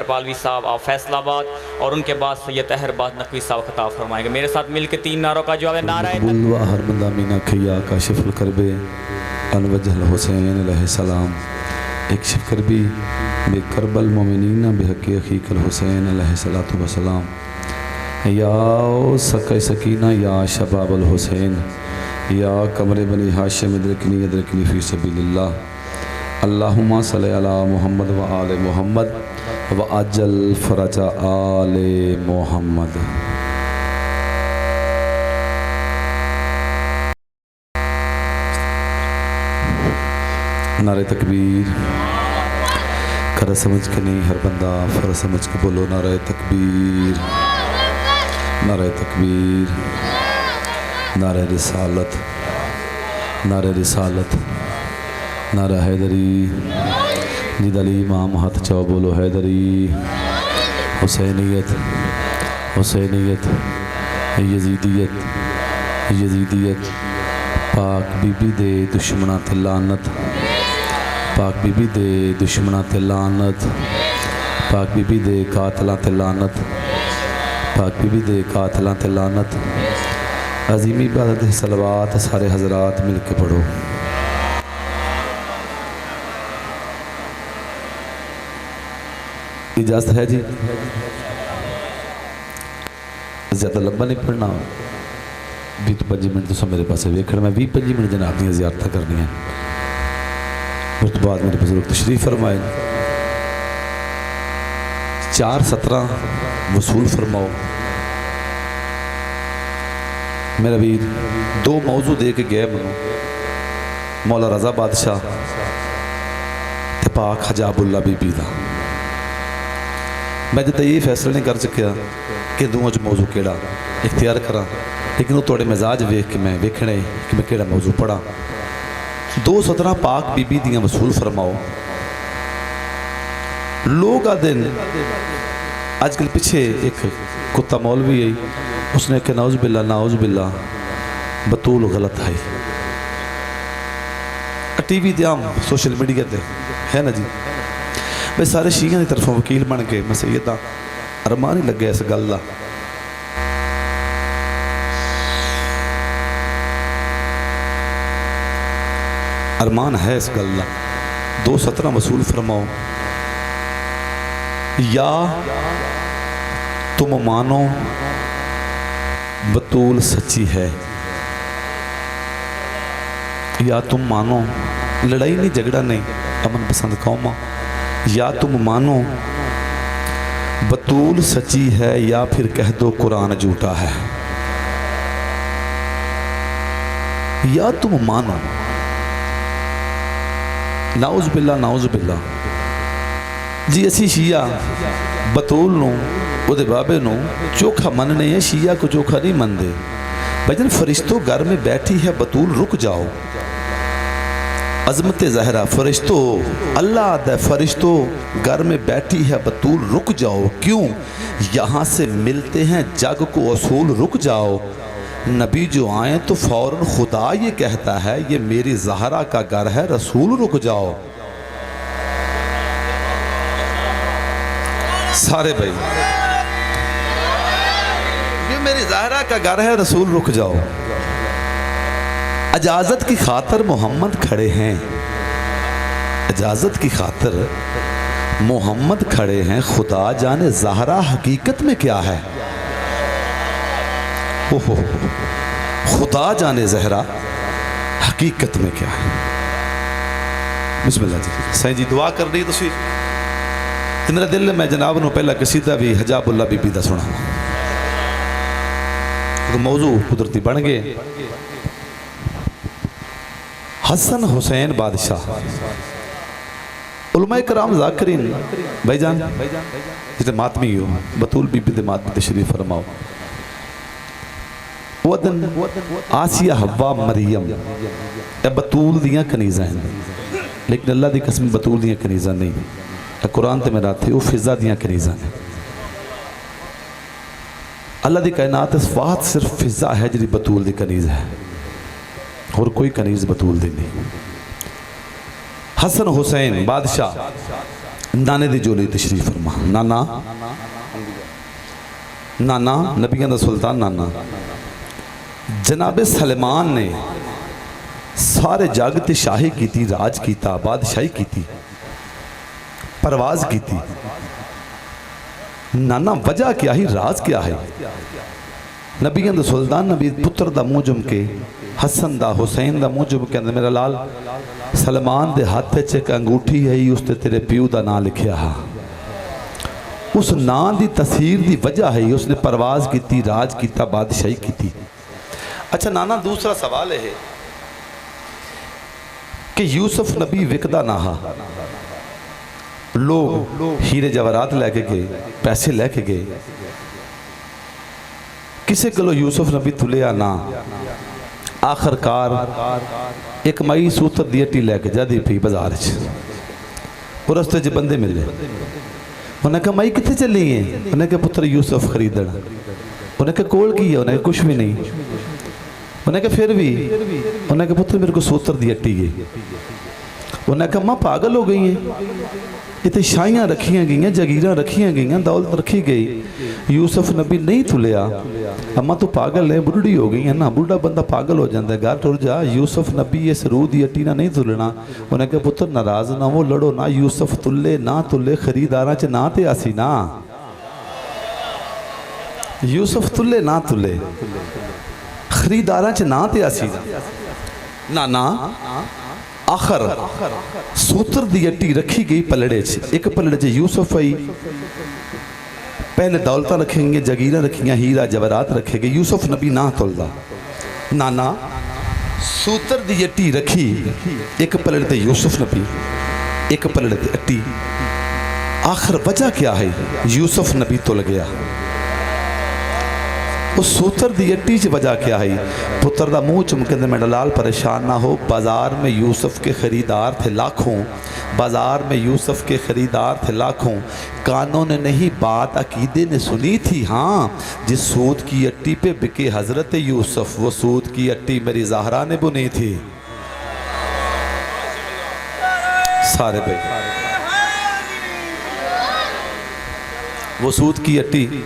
पालवी साहब आप फैसलाबाद और उनके बाद सैयद तहरबाद नकवी साहब खिताब फरमाएंगे। मेरे साथ मिलकर 3 नारों का जवाब है। नारा हर बंदा मीना खैया का शिफल करबे अलवजल हुसैन अलैहिस्सलाम एक शिफ करबी बे करबल मोमिनीना बेहक़ अख़ीकल हुसैन अलैहिस्सलातु वस्सलाम या सक़े सकीना या शबाबल हुसैन या कमरे बनी हाशिम अदरकनी फ़ी सबीलिल्लाह अल्लाहुम्मा सल्लि अला मुहम्मद व आले मुहम्मद व अज्जल फ़रजा आले मुहम्मद। नारे तकबीर। कर समझ के नहीं हर बंदा फ़र्ज समझ के बोलो नारे तकबीर, नारे तकबीर, नारे रिसालत, नारे रिसालत, नारा हैदरी। जिद अली इमाम हाथ चाओ बोलो हैदरी। हुसैनियत, हुसैनियत, यजीदियत, यजीदियत। पाक बीबी दे दुश्मना ते लानत, पाक बीबी दे दुश्मना ते लानत, पाक बीबी दे कातला ते लानत, पाक बीबी दे कातला ते लानत। अजीमी इबादत सलवात सारे हजरात मिल के पढ़ो। इजाज़त है जी, ज़्यादा लंबा नहीं पढ़ना। 20-25 मिनट तो मेरे पास वेखण मैं 20-25 मिनट जनाब दी ज़ियारत करनी है। उस बाद मेरे बुजुर्ग तशरीफ फरमाए 4:17 वसूल फरमाओ। मेरा वीर 2 मौजू दे के गए मनो मौला रज़ा बादशाह ते पाक हजाबुल्ला बीबी दा। मैं जितना ये फैसला नहीं कर सकिया कि दोवां च मौजू केड़ा इख्तियार करा, लेकिन वो थोड़े मिजाज वेख के मैं वेखने कि मैं केड़ा मौजू पढ़ा। 2:17 पाक बीबी दियाँ वसूल फरमाओ। लोग आ दिन आजकल पीछे एक कुत्ता मौलवी आई, उसने कहा नाउज़ बिल्ला बतूल गलत आई। टीवी ते आम सोशल मीडिया ते है ना जी, मैं सारे शिया की तरफों वकील बन के मैं सही इदा अरमान ही लगे इस गल का। अरमान है इस गल का। 2:17 वसूल फरमाओ। या तुम मानो बतूल सच्ची है, या तुम मानो लड़ाई नहीं झगड़ा नहीं अमन पसंद कौमा, या तुम मानो बतूल सच्ची है या फिर कह दो कुरान झूठा है। या तुम मानो नाउज़ बिल्ला जी असी शिया बतूल नूं उहदे बाबे नूं चोखा मनने हैं, शिया को चोखा नहीं मनते। भजन फरिश्तों घर में बैठी है बतूल रुक जाओ। अजमत ज़हरा फरिश्तों अल्लाह द फरिश्तों घर में बैठी है बतूल रुक जाओ। क्यों? यहाँ से मिलते हैं जग को असूल रुक जाओ। नबी जो आए तो फौरन खुदा ये कहता है ये मेरी ज़हरा का घर है रसूल रुक जाओ। सारे भाई ये मेरी ज़हरा का घर है रसूल रुक जाओ। इजाज़त की खातर मोहम्मद खड़े हैं, इजाज़त की खातर मोहम्मद खड़े हैं। खुदा जाने ज़हरा हकीकत में क्या है। ओहो खुदा जाने ज़हरा हकीकत में क्या है। बिस्मिल्लाह जी। सही जी दुआ कर रही तुसी तो मेरा दिल मैं जनाब नूं पहला कसीदा भी हजाबुल्ला बीबी दा सुना। तो मौजू कुदरती बन गए। हसन हुसैन बादशाह उलमा कराम ज़ाकिरीन भाईजान जिते मातमी हो बतूल बीबी दे मातमी तशरीफ फरमाओ। वो दिन आसिया हवा मरियम ए बतूल दियाँ कनीज़ां हैं, लेकिन अल्लाह की कसम बतूल दियाँ कनीज़ां नहीं। कुरान ते मेरा थे वो फिजा दियाँ कनीज़ां ने। अल्लाह की कायनात सफात सिर्फ फिजा है जी बतूल की कनीज़ है, और कोई कनीज़ बतूल दी नहीं। हसन हुसैन बादशाह नाने दी जोली तशरीफ फरमा। नाना नाना नबियां दा सुल्तान नाना जनाबे सलमान ने सारे जग ते शाही की, राज किया, बादशाही की, परवाज की। नाना वजह क्या ही, राज क्या है? नबियां दा सुल्तान नबी पुत्र दा मुँह जुम के, हसन दा हुसैन दा मुँह जुम के अंदर मेरा लाल सलमान दे हाथ च एक अंगूठी है, उसते तेरे प्यू दा नाम लिखिया है। उस नाम की तसीर की वजह है उसने परवाज की, राज किया, बादशाही की। अच्छा नाना दूसरा सवाल है कि यूसुफ नबी विकदा ना हा, लोग हीरे जवाहरात लैके गए, पैसे लैके गए, किसी को यूसुफ नबी तुलिया ना। आखिरकार एक मई सूत्र दी हट्टी लैके जाती पी बाजार और रस्ते च बंदे मिले। उन्हें कहा मई कितने चली है? उन्हें कहा पुत्र यूसुफ खरीदना। उन्हें कहा कोल की है? उन्हें कुछ भी नहीं। उन्हें कहा फिर भी? उन्हें कहा पुत्र मेरे को सूत्र दी हट्टी गई। उन्हें कहा माँ पागल हो गई है, इतने शाहियाँ रखियाँ गई, जगीर रखियाँ गई, दौलत रखी गई, यूसुफ नबी नहीं तुलिया। अम्मा तू पागल है, बुढ़ी हो गई है ना, बुढ़ा बंदा पागल हो जाता है, घर टुर जा। यूसुफ नबी इस रूह की हट्टी ना नहीं तुलना। उन्हें कहा पुत्र नाराज ना वो, लड़ो ना, यूसुफ तुले ना तुले खरीदारा च ना ते आसी ना, यूसुफ तुले ना तुले खरीदारा च ना ते आसी ना। ना आखिर सूत्र दी हट्टी रखी गई पलड़े च, एक पलड़े च यूसुफ आई, पहले दौलत रखेंगे, जगीर रखियाँ, हीरा जवाहरात रखे गए, यूसुफ नबी ना तुलदा। नाना सूत्र दी हट्टी रखी, एक पलड़े ते यूसुफ नबी, एक पलड़े ते हट्टी। आखिर वजह क्या है? यूसुफ नबी तुल गया। उस सूत्र दी हट्टी च वजह क्या है? पुत्र का मुँह चुमके मेरा लाल परेशान ना हो, बाजार में यूसुफ के खरीदार थे लाखों, बाजार में यूसुफ के खरीदार थे लाखों, कानों ने नहीं बात अकीदे ने सुनी थी। हाँ जिस सूद की हट्टी पे बिके हजरत यूसुफ, वो सूद की हट्टी मेरी ज़हरा ने बुनी थी। सारे पे वो सूद की हट्टी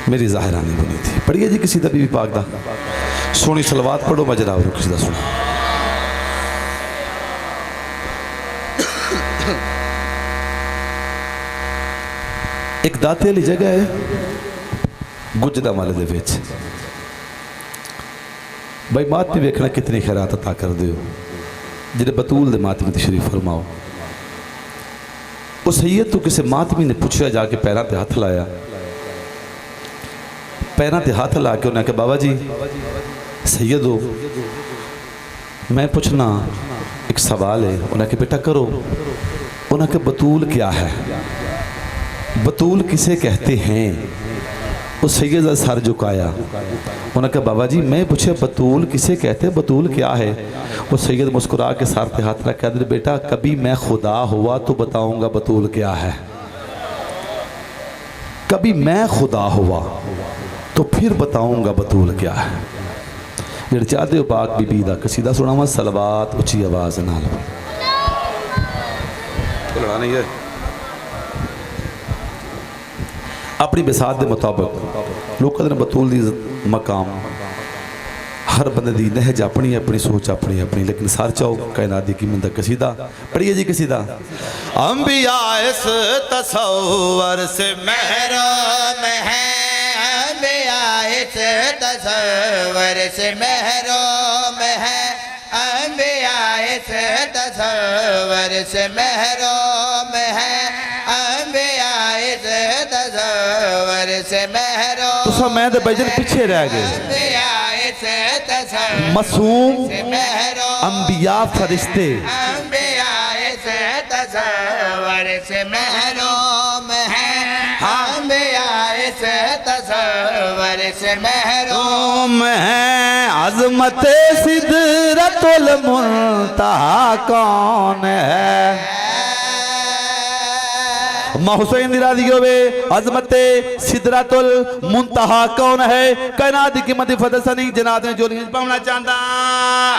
मेरी ज़ाहिरा ने बुनी थी। पढ़िए जी किसी दा बीबी पाक दा, सोनी सलवात पढ़ो, मजरा हो किसी दा सुनो। एक दाते वाली जगह है गुजदा वाले दे विच, भाई मातमी वेखना कितनी खैरात अता कर दो, जिहड़े बतूल दे मातमी तशरीफ फरमाओ। उस सैयद तो किसी मातमी ने पूछा, जाके पैरों ते हथ लाया, पैरों ते हथ ला के उन्हें कहा बाबा जी सैयद हो, मैं पूछना एक सवाल है। उन्हें कहा बेटा करो। उन्हें कहा बतूल क्या है? बतूल किसे कहते हैं? उस सैयद का सर झुकाया। उन्हें कहा बाबा जी मैं पूछे बतूल किसे कहते हैं, बतूल क्या है? वो सैयद मुस्कुरा के सर पे हाथ रख के बेटा कभी मैं खुदा हुआ तो बताऊंगा बतूल क्या है, कभी मैं खुदा हुआ तो फिर बताऊंगा बतूल क्या है। जेड़े चाहते हो पाक बीबी दा कसीदा सुनावा, सलवात उच्ची आवाज नाल। नहीं है अपनी बिसात के मुताबिक लोगों ने बतूल दी मकाम, हर बंदे दी नहज अपनी अपनी, सोच अपनी अपनी, लेकिन सर चाहो कायनात दी कीमत दा कसीदा। पढ़िए जी कसीदा। अंबिया इस तसव्वुर से महरूम है, अंबिया इस तसव्वुर से महरूम है, अंबिया इस तसव्वुर से महरूम है, अंबिया इस तसव्वुर से महरूम। तुसा मैं दे बजन पीछे रह गए। मासूम अंबिया फरिश्ते, अंबिया इस तसव्वुर से महरूम है, अंबिया इस तसव्वुर से महरूम है। अज़मत सिदरतुल मुंतहा कौन है? मां हुसैन राजी होवे, अज़मत सिदरतुल मुंतहा कौन है? कायनात की कीमत फदल सनी जनात में जोलियां पाना चाहता।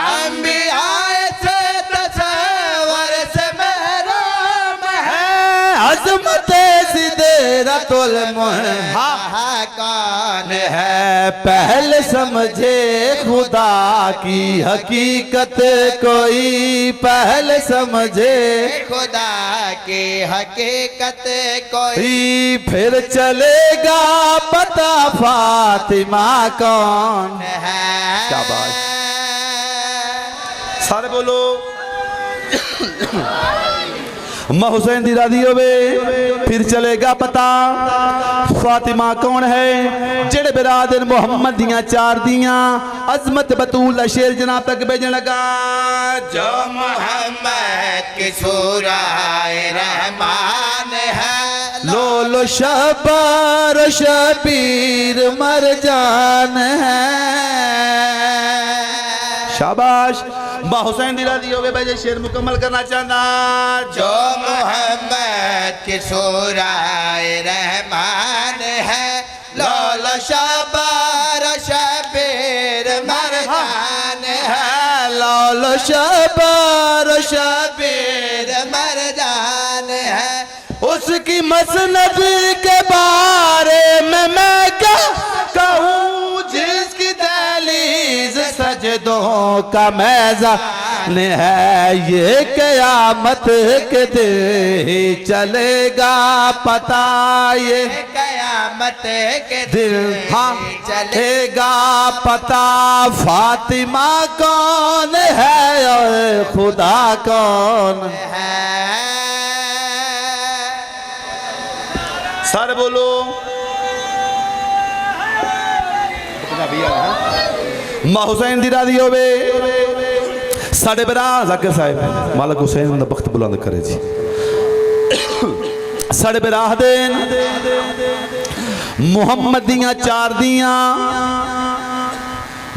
अंबिया से तसव्वुर से महरूम है, अजमत सिदरतुल मुंतहा कौन है, पहले समझे खुदा की हकीकत कोई, पहले समझे खुदा की हकीकत कोई, फिर चलेगा पता फातिमा कौन है। शाबाश। सारे बोलो अम्मा हुसैन दी राजी होवे, फिर चलेगा पता फातिमा कौन है। जेड़े बिरादर मोहम्मद दियां चार दियां अजमत बतूल शेर जनाब तक भेजन लगा। जो मोहम्मद की सूराए रहमान है, लो लो शबर शबीर मरजान है। शाबाश। अम्मा हुसैन दी राजी होवे भाई शेर मुकम्मल करना चाहना। जो मोहम्मद की सूराए रहमान है, लौलो शबर शबीर मरजान है, लाल शबर शबीर मरजान है। उसकी मसनद के बारे में मैं क्या कहूँ, जिसकी दहलीज सजदों का मैज़ान है। ये क़यामत के दिन ही चलेगा पता, ये कयामत के दिल हाँ चलेगा पता फातिमा कौन है और खुदा कौन है। सर बोलो मां हुसैन दी राजी होवे। साढ़े बरा जाकिर साहब मालिक हुसैन दा वक्त बुलंद करे जी। साढ़े बराह देन मुहम्मद दियां चार दियां,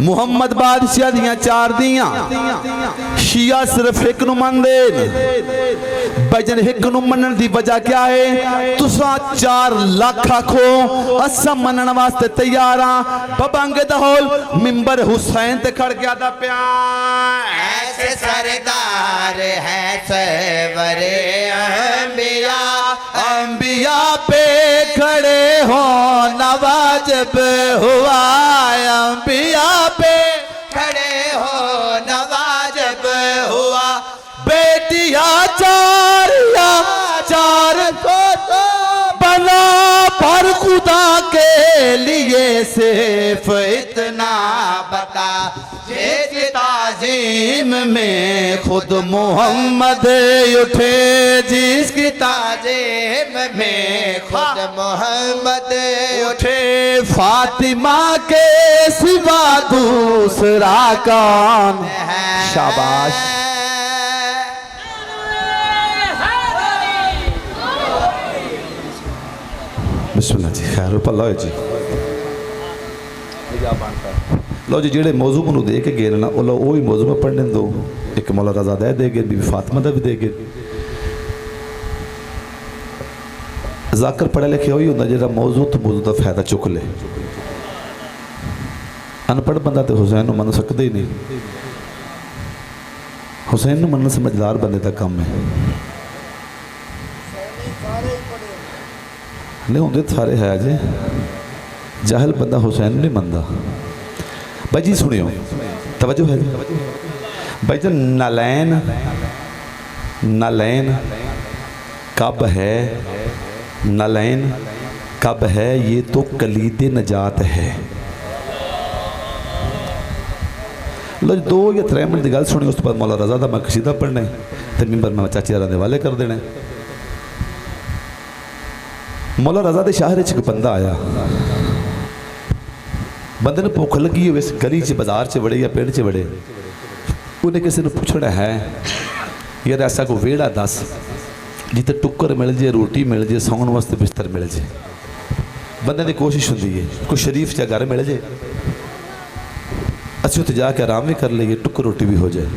मुहम्मद बादशाह दियां चार दियां, शिया सिर्फ एक नूं मनदे ने। भजन एक नूं मनन दी वजह क्या है? तुसा 4 लाख आखो असा मनन वास्ते तैयार हां। बबंग दहोल मिंबर हुसैन ते खड़ गया दा प्या। ऐसे सरदार हैं सरवरे अंबिया, अंबिया पे खड़े हो नवाजब हुआ, अंबिया पे खड़े हो नवाजब हुआ। बेटिया चार बना पर खुदा के लिए सिर्फ इतना बता, जिसकी ताजीम में खुद मोहम्मद उठे, जिसकी ताजीम में खुद मोहम्मद उठे। फातिमा के सिवा दूसरा कौन? शाबाश। बिस्मिल्लाह जी खैर पल्ला जी। लो जी जेड़े मौजू को दे के गए ना लो वही मौजू में पढ़ने दो। एक मौला रजा दे दे गए, बीबी फातिमा दा भी दे गए। जाकर पढ़े लिखे वही होंगे जो मौजू तो मौजू का फायदा चुक ले। अनपढ़ बंदा तो हुसैन मन सकता ही नहीं। हुसैन मनना समझदार बंदे का काम है। नहीं होंगे सारे है जी, जाहिल बंदा हुसैन नहीं मनता। भाई जी सुनियो तवज्जो है भाई जी। नालैन नालैन कब है? नालैन कब है? ये तो कलीद नजात है। लो 2 या 3 मिनट की गल सुनी, उस तो बाद मौला रजा का मैं कसीदा पढ़ना तो मिंबर मैं चाचे यार वाले कर देना। मौला रजा के शहर एक बंदा आया। बंदे ने भुख लगी हो, इस गली च बाजार च बड़े या पिंड च बड़े, उन्हें किसी ने पूछना है यार ऐसा कोई वेड़ा दस जिते टुक्कर मिल जाए, रोटी मिल जाए, सौन वास्ते बिस्तर मिल जाए। बंदे की कोशिश होंगी है कोई शरीफ चा घर मिल जाए, असं उत्थे जाके आराम भी कर लीए, टुक्कर रोटी भी हो जाए।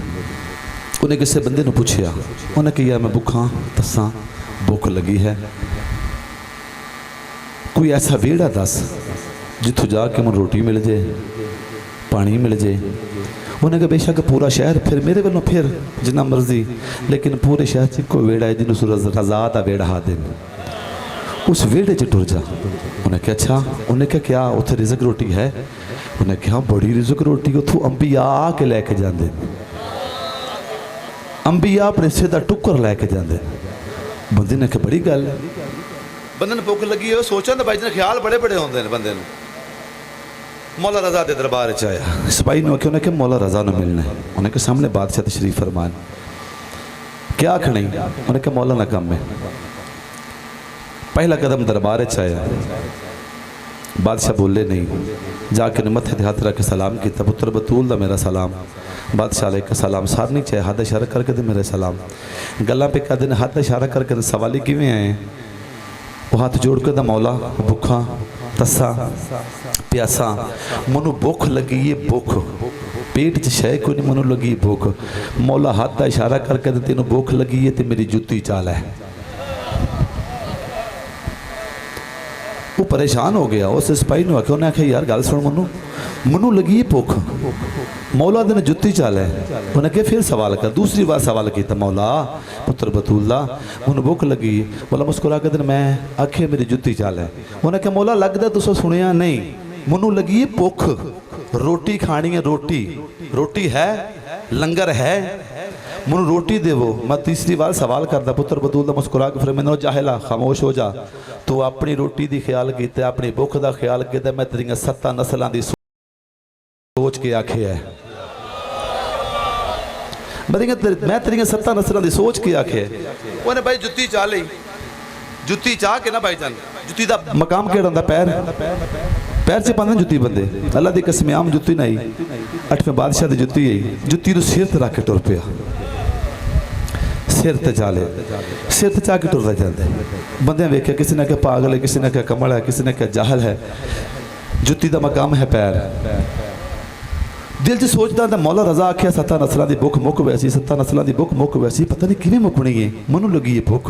उन्हें किसी बंदे ने पूछया, उन्हें कहा मैं भुखा दसा, भुख लगी है, कोई ऐसा वेड़ा दस जिथों जाके मैं रोटी मिल जाए, पानी मिल जाए। उन्हें कहा बेशक पूरा शहर फिर मेरे वालों फिर जिन्ना मर्जी, लेकिन पूरे शहर से कोई वेड़ा है जिन्होंने रजा का वेड़ा हा दे, उस वेड़े च टुर जा। उन्हें कहा अच्छा, उन्हें कहा क्या उत्थे रिजक रोटी है? उन्हें कहा बड़ी रिजक रोटी उतों अंबिया आके लैके जाते, अंबिया अपने सिर का टुकर लैके जाते। बंदे ने कहा बड़ी गल है, बंदे ने भुख लगी है, सोचा तो भाई जी ख्याल बड़े बड़े होंगे ने बंदे। मौला रजा के दरबार च आया, सिपाही ने आख्या, उन्हें कहा मौला रजा ने मिलना है। उन्हें कहा सामने बादशाह तशरीफ फरमान, क्या आखना? उन्हें कहा मौला ना कम है। पहला कदम दरबार च आया, बादशाह बोले नहीं, जाके मत्थे हाथ रख के सलाम किया, पुत्र बतूल दा मेरा सलाम। बादशाह अलैहि सलाम सार नहीं चाहे, हाथ इशारा करके दे मेरे सलाम। गल्लां पे कहते हैं हाथ इशारा करके सवाली किवें आए? वो हाथ जोड़ के दा मौला भुखा तस्सा प्यासा, मनु भुख लगी है, भुख पेट च शै कोई नहीं, मनु लगी भुख। मौला हाथ का इशारा करके तेन भुख लगी है तो मेरी जुत्ती चाल है। वो परेशान हो गया, उस सिपाही ने आख्या, उन्हें आख्या यार गल सुन, मनु लगी है भुख, मौला दिन जुत्ती चाल है। उन्हें कहा फिर सवाल कर, दूसरी बार सवाल किया, मौला पुत्र बतूला मैनू भुख लगी। मौला मुस्कुरा के दिन मैं आखे मेरी जुत्ती चाल है। उन्हें कहा मौला लगता तुस सुनिया नहीं, मैनू लगी है भुख, रोटी खानी है, रोटी रोटी है, लंगर है, मैनू रोटी देवो। मैं तीसरी बार सवाल करता, पुत्र बतूल मुस्कुरा के फिर मैंने जाहिला खामोश हो जा, तू अपनी रोटी की ख्याल किया, अपनी भुख का ख्याल किया, मैं तेरिया 7 नस्लों की सोच के आखे है, मैं तेरिया 7 नस्लों की सोच के आखे। उन्हें भाई जुत्ती चाह ली, जुत्ती चाह के ना भाई जान, जुत्ती का मकाम केड़ा होंदा? पैर, पैर से पाते जुत्ती बंदे। अल्लाह की कसम आम जुत्ती ना आई, 8वें बादशाह की जुत्ती आई, जुत्ती को सिर ते रख के टुर पिया, सिर ते चाले, सिर ते चाह के टुरदा जाता। बंदे वेख्या, किसी ने कहा पागल है, किसी ने कहा कमल है, किसी ने कहा जाहल है। जुत्ती का मकाम है पैर। दिल च सोचता था मौला रजा आख्या 7 नस्लों की भुख मुक वैसी, 7 नस्लों की भुख मुक वैसी, पता नहीं किवें मुकनी है, मनु लगी है भुख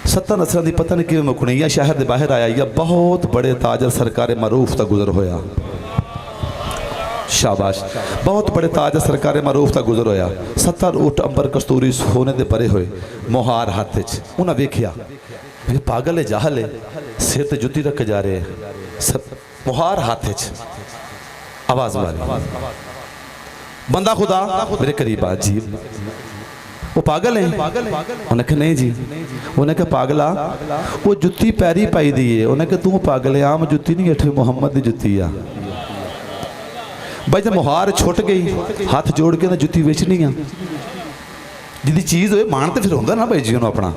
7 नस्लों की, पता नहीं किवें मुकनी है। शहर के बाहर आया, या बहुत बड़े ताजर सरकार मरूफ का गुजर होया, शाबाश, बहुत बड़े ताजर सरकार मरूफ का गुजर होया। 70 ऊंट अंबर कस्तूरी सोने के परे हुए, मोहार हाथ च। उन्हें वेख्या पागल है, जाहल है, सिर ते जुत्ती रख के जा रहे हैं, मोहार हाथ च, आवाज मारी, बंदा खुदा मेरे करीब आ जी। वो पागल है? उन्हें कहा नहीं जी। उन्हें कहा पागला वो जुत्ती पैरी पाई दी है। उन्हें कहा तू पागल है, आम जुत्ती नहीं, 8वें मुहम्मद की जुत्ती आ। भाई जब मुहार छुट गई, हाथ जोड़ के ना जुत्ती बेचनी आ, जिदी चीज़ हो मान तो फिर होंगे ना भाई जी उन्होंने अपना।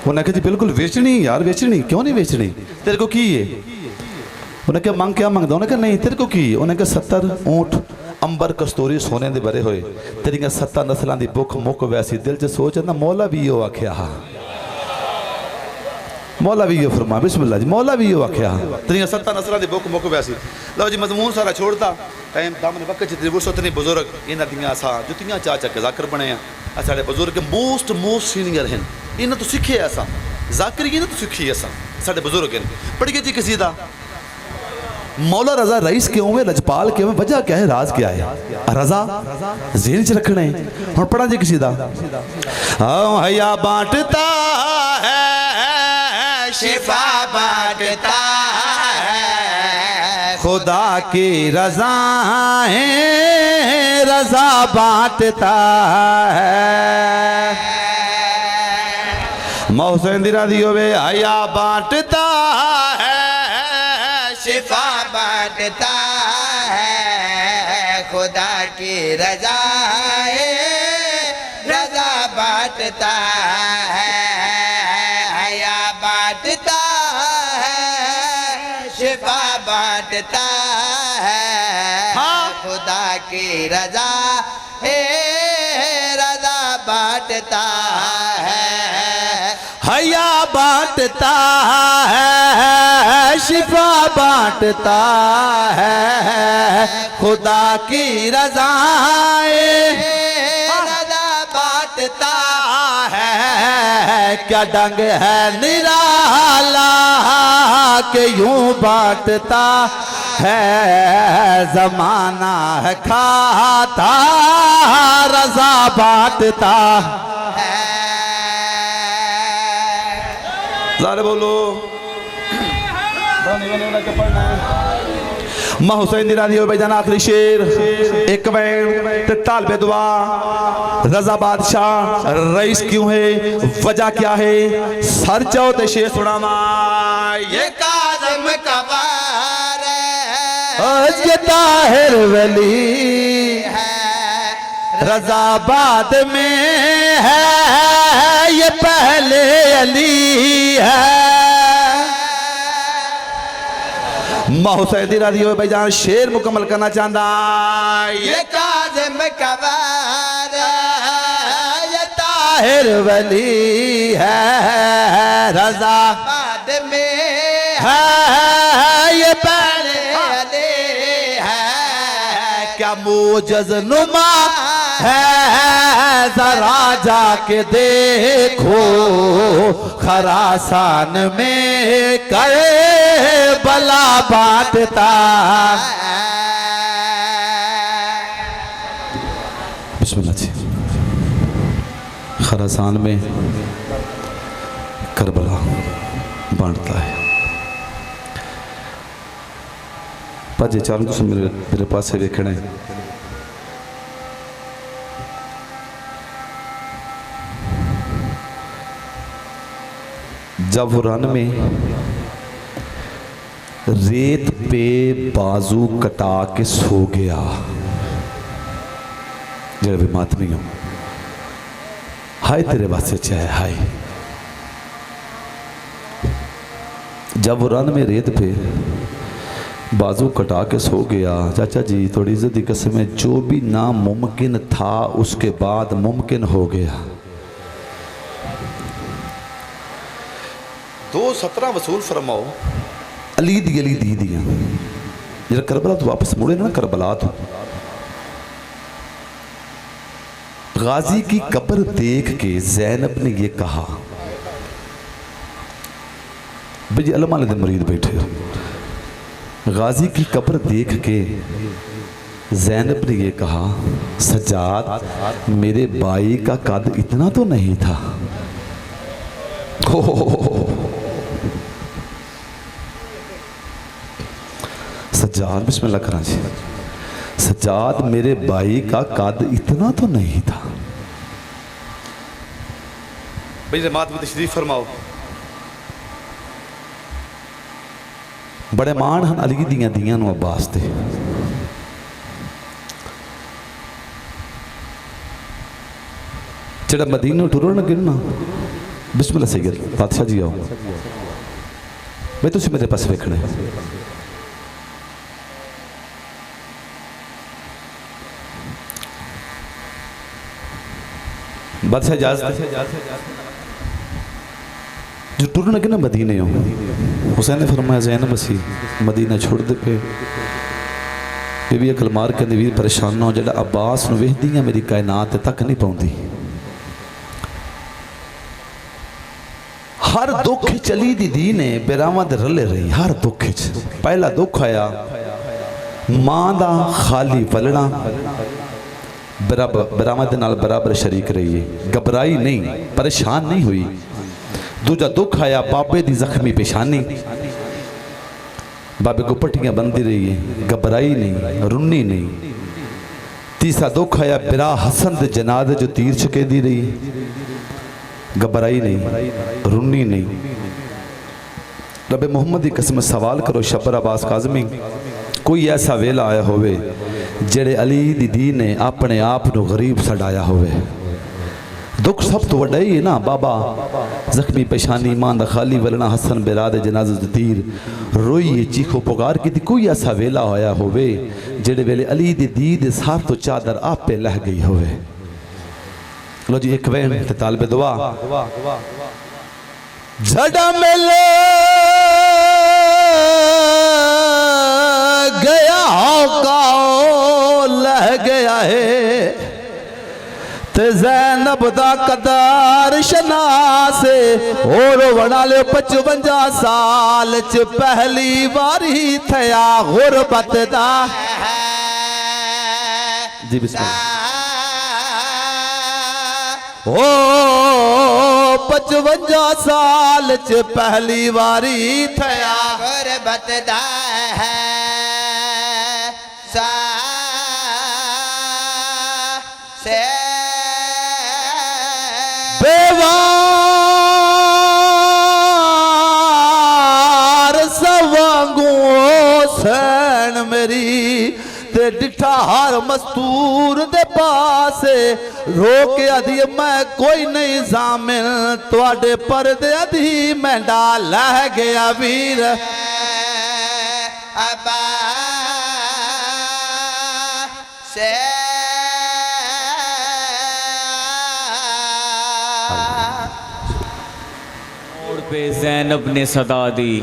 उन्हें कहा जी बिल्कुल बेचनी यार, बेचनी क्यों नहीं बेचनी, तेरे को की है? उन्हें कहा मंग क्या मंगदा? उन्हें कहा नहीं तेरे को की? उन्हें कहा 70 ऊंट अंबर कस्तूरी सोने के बरे हुए, तेरिया 7 नस्लों की भुख मुक वैसी। दिल च सोच ना मौला भी यो आख्या, मौला भी यो फरमा बिस्मिल्लाह जी, मौला भी यो आख्या तेरिया 7 नस्लों की भुख मुक वैसी। लो जी मजमून सारा छोड़ता, टाइम दामन वक्त उतने बुजुर्ग इन्हों दियाँ जुत्तियाँ चा चा के जाकर बने हैं। साढ़े बुजुर्ग मोस्ट सीनियर हैं, इन्होंने तो सीखे असा जाकर ही ना तो सीखी असा, साढ़े बुजुर्ग हैं। पढ़िए जी किसी का मौला रजा रईस क्यों है, लजपाल क्यों है, वजह क्या है, राज क्या है? रजा ज़हन च रखना है। हम पढ़ा जी किसी का, हया बांटता है, शिफा बांटता है, खुदा की रजा है, रजा बांटता है। मोहसिन दिरा दियो वे हया बांटता है, शिफा बांटता है, खुदा की रजा है, रजा बांटता है, हया बांटता है, शिफा बांटता है, खुदा की रजा है, रजा बांटता है, हया बांटता है, शिफा बांटता है, खुदा की रजा रजा बांटता है। क्या डंग है निराला के यूं बांटता है जमाना है खाता रजा बांटता सारे बोलो मां हुसैन दी रानी हो भाईजान आखिरी शेर एक बैंड ते तालबे दुआ रजा बादशाह रईस क्यों है वजह क्या है सर चाहो ते शेर सुनावा ये काज़म कबार ये ताहिर वली है रजाबाद में है ये पहले अली है मां हुसैन दी रानी हो भाईजान शेर मुकम्मल करना चाहता ये काज़म कबार ये ताहिर वली है रजा बाद में है ये पहले अली है क्या मोजज़ नुमा है जरा जाके देखो खरासान में करे बला बांटता बिस्मिल्लाह जी खरासान में करबला बांटता है पाजी चालू तुम मेरे पास वेखना है जब वो रन में रेत पे बाजू कटा के सो गया जरा भी मातमी हो हाय तेरे वास्ते चाहे हाय जब वो रन में रेत पे बाजू कटा के सो गया चाचा जी थोड़ी इज्जत की कसम है जो भी नामुमकिन था उसके बाद मुमकिन हो गया 2:17 वसूल फरमाओ अली दी दियां जरा करबला तो वापस मुड़े ना करबला तो गाजी की कब्र देख के ज़ैनब ने ये कहा भाई जी अल्लाह दे मरीद बैठे हो गाजी की कब्र देख के ज़ैनब ने ये कहा सज्जाद मेरे भाई का कद इतना तो नहीं था सज्जाद बिस्मिल्लाह करा जी सज्जाद मेरे भाई का कद इतना तो नहीं था भाई जमात में तशरीफ फरमाओ बड़े मान हैं अली दियां दियां नूं अब्बास ते जेड़ा मदीना टुरन गिरना बिस्मिल्लाह सैयद बादशाह जी आओ भाई तुम मेरे पास वेखना है बादशाह इजाजत जो टुरन गिरना मदीने हो हुसैन ने फरमाया ज़ैनब असी मदीना छोड़ दे पे बीबी अकल मार के वीर परेशान हो जेड़ा अब्बास नूं वेखदी है मेरी कायनात तक नहीं पाउंदी हर दुख चली दी ने बेरावां दे रले रही हर दुख पहला दुख आया मां दा खाली पलना बेरावां दे नाल बराबर शरीक रही है घबराई नहीं परेशान नहीं हुई दूजा दुख आया बाबे दी जख्मी पेशानी बाबे को पट्टियां बनती रही है घबराई नहीं रुन्नी नहीं तीसरा दुख आया बिरा हसन दे जनादे जो तीर छके दी रही घबराई नहीं रुन्नी नहीं रब मोहम्मद की कसम सवाल करो शबर अब्बास काज़मी कोई ऐसा वेला आया होवे जेड़े अली दी दी ने अपने आप को गरीब सडाया होवे दुख सब तो वड्डा ही है ना बाबा जख्मी पेशानी मां दा खाली वलना हसन बिरादे जनाजे तीर रोईए चीखो पुकार की कोई ऐसा वेला होया होवे जेड़े वेले अली दी दी दे सार तो चादर आपे लह गई होवे लो जी एक वेन ते तालबे दुआ जड़ा मिले गया का लह गया है ते ज़ैनब दा कदार शनास से और वणा ले 55 साल च पहली बारी थया गुरबत दा जी बिस्मिल्लाह ओ 55 साल च पहली बारी थया गुरबत दा है सा से बेवार सवांगू सैन मेरी ते डिठा हर मस्तूर दे पासे रोके अधी मैं कोई नहीं जामिल तुआडे परदे अधी मैंडा लह गया वीर अबा से मोड़ पे ज़ैनब ने सदा दी